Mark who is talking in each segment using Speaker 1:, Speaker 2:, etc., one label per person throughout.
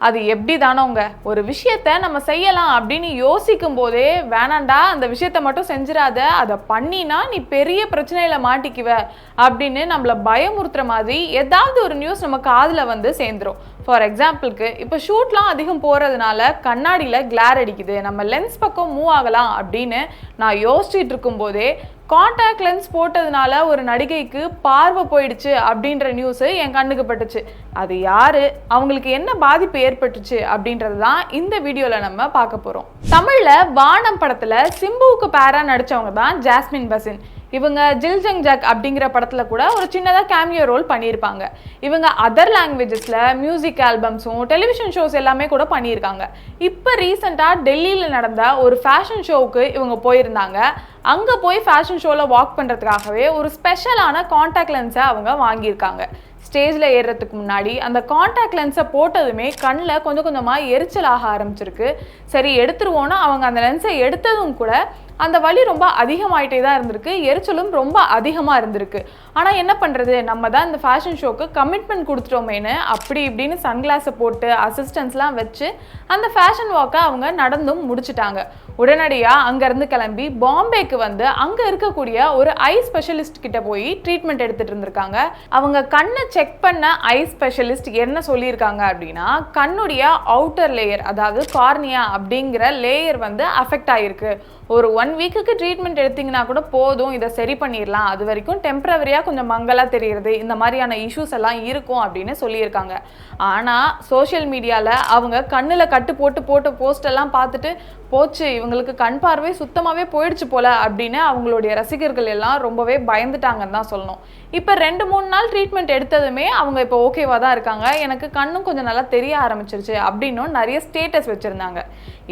Speaker 1: அது எப்படி தானோங்க, ஒரு விஷயத்த நம்ம செய்யலாம் அப்படின்னு யோசிக்கும் போதே வேணாண்டா அந்த விஷயத்த மட்டும் செஞ்சிடாத, அதை பண்ணினா நீ பெரிய பிரச்சனையில மாட்டிக்குவ அப்படின்னு நம்மளை பயமுறுத்துற மாதிரி ஏதாவது ஒரு நியூஸ் நம்ம காதில் வந்து சேர்ந்துரும். ஃபார் எக்ஸாம்பிளுக்கு இப்போ ஷூட்லாம் அதிகம் போகிறதுனால கண்ணாடியில் கிளார் அடிக்குது, நம்ம லென்ஸ் பக்கம் மூவ் ஆகலாம் அப்படின்னு நான் யோசிச்சுட்டு இருக்கும்போதே காண்டாக்ட் லென்ஸ் போட்டதுனால ஒரு நடிகைக்கு பார்வை போயிடுச்சு அப்படின்ற நியூஸு என் கண்ணுக்கு பட்டுச்சு. அது யாரு, அவங்களுக்கு என்ன பாதிப்பு ஏற்பட்டுச்சு அப்படின்றது தான் இந்த வீடியோவில் நம்ம பார்க்க போகிறோம். தமிழில் வானம் படத்தில் சிம்புவுக்கு பேரா நடித்தவங்க தான் ஜாஸ்மின் பசின். இவங்க ஜில் ஜங் ஜாக் அப்படிங்கிற படத்தில் கூட ஒரு சின்னதாக கேமியோ ரோல் பண்ணியிருப்பாங்க. இவங்க அதர் லாங்குவேஜஸில் மியூசிக் ஆல்பம்ஸும் டெலிவிஷன் ஷோஸ் எல்லாமே கூட பண்ணியிருக்காங்க. இப்போ ரீசெண்டாக டெல்லியில் நடந்த ஒரு ஃபேஷன் ஷோவுக்கு இவங்க போயிருந்தாங்க. அங்கே போய் ஃபேஷன் ஷோவில் வாக் பண்ணுறதுக்காகவே ஒரு ஸ்பெஷலான காண்டாக்ட் லென்ஸை அவங்க வாங்கியிருக்காங்க. ஸ்டேஜில் ஏறுறதுக்கு முன்னாடி அந்த காண்டாக்ட் லென்ஸை போட்டதுமே கண்ணில் கொஞ்சம் கொஞ்சமாக எரிச்சலாக ஆரம்பிச்சிருக்கு. சரி எடுத்துருவோன்னா அவங்க அந்த லென்ஸை எடுத்ததும் கூட அந்த வலி ரொம்ப அதிகமாயிட்டே தான் இருந்திருக்கு, எரிச்சலும் ரொம்ப அதிகமாக இருந்திருக்கு. ஆனால் என்ன பண்ணுறது, நம்ம தான் இந்த ஃபேஷன் ஷோக்கு கமிட்மெண்ட் கொடுத்துட்டோமேனு அப்படி இப்படின்னு சன்கிளாஸை போட்டு அசிஸ்டன்ஸ்லாம் வச்சு அந்த ஃபேஷன் வாக்கை அவங்க நடந்தும் முடிச்சுட்டாங்க. உடனடியாக அங்கேருந்து கிளம்பி பாம்பேக்கு வந்து அங்கே இருக்கக்கூடிய ஒரு ஐ ஸ்பெஷலிஸ்ட் கிட்ட போய் ட்ரீட்மெண்ட் எடுத்துகிட்டு இருந்திருக்காங்க. அவங்க கண்ணை செக் பண்ண ஐ ஸ்பெஷலிஸ்ட் என்ன சொல்லியிருக்காங்க அப்படின்னா, கண்ணுடைய அவுட்டர் லேயர், அதாவது கார்னியா அப்படிங்கிற லேயர் வந்து அஃபெக்ட் ஆகிருக்கு. ஒரு 1 வீக்குக்கு ட்ரீட்மெண்ட் எடுத்திங்கன்னா கூட போதும், இதை சரி பண்ணிடலாம், அது வரைக்கும் டெம்பரவரியாக கொஞ்சம் மங்கலாக தெரிகிறது, இந்த மாதிரியான இஷ்யூஸ் எல்லாம் இருக்கும் அப்படின்னு சொல்லியிருக்காங்க. ஆனால் சோஷியல் மீடியாவில் அவங்க கண்ணில் கட்டு போட்டு போஸ்டெல்லாம் பார்த்துட்டு போச்சு இவங்களுக்கு கண் பார்வை சுத்தமாகவே போயிடுச்சு போல அப்படின்னு அவங்களுடைய ரசிகர்கள் எல்லாம் ரொம்பவே பயந்துட்டாங்கன்னு தான் சொல்லணும். இப்போ 2-3 நாள் ட்ரீட்மெண்ட் எடுத்ததுமே அவங்க இப்போ ஓகேவாக தான் இருக்காங்க, எனக்கு கண்ணும் கொஞ்சம் நல்லா தெரிய ஆரம்பிச்சிருச்சு அப்படின்னும் நிறைய ஸ்டேட்டஸ் வச்சுருந்தாங்க.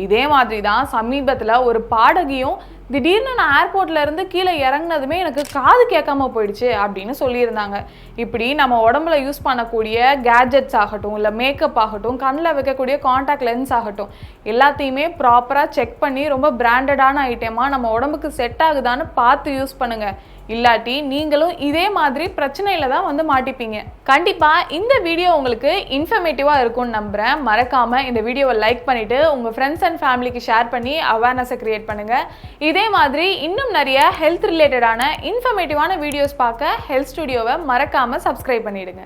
Speaker 1: இதே மாதிரி தான் சமீபத்தில் ஒரு பாடகியும் திடீர்னு நான் ஏர்போர்ட்ல இருந்து கீழே இறங்கினதுமே எனக்கு காது கேட்காம போயிடுச்சு அப்படின்னு சொல்லியிருந்தாங்க. இப்படி நம்ம உடம்புல யூஸ் பண்ணக்கூடிய கேட்ஜெட்ஸ் ஆகட்டும், இல்லை மேக்கப் ஆகட்டும், கண்ணில் வைக்கக்கூடிய காண்டாக்ட் லென்ஸ் ஆகட்டும், எல்லாத்தையுமே ப்ராப்பராக செக் பண்ணி ரொம்ப பிராண்டடான ஐட்டமாக நம்ம உடம்புக்கு செட் ஆகுதான்னு பார்த்து யூஸ் பண்ணுங்க. இல்லாட்டி நீங்களும் இதே மாதிரி பிரச்சனையில தான் வந்து மாட்டிப்பீங்க. கண்டிப்பாக இந்த வீடியோ உங்களுக்கு இன்ஃபர்மேட்டிவாக இருக்கும்னு நம்புகிறேன். மறக்காமல் இந்த வீடியோவை லைக் பண்ணிவிட்டு உங்கள் ஃப்ரெண்ட்ஸ் அண்ட் ஃபேமிலிக்கு ஷேர் பண்ணி அவேர்னஸை க்ரியேட் பண்ணுங்கள். இதே மாதிரி இன்னும் நிறைய ஹெல்த் ரிலேட்டடான இன்ஃபர்மேட்டிவான வீடியோஸ் பார்க்க ஹெல்த் ஸ்டுடியோவை மறக்காமல் சப்ஸ்கிரைப் பண்ணிவிடுங்க.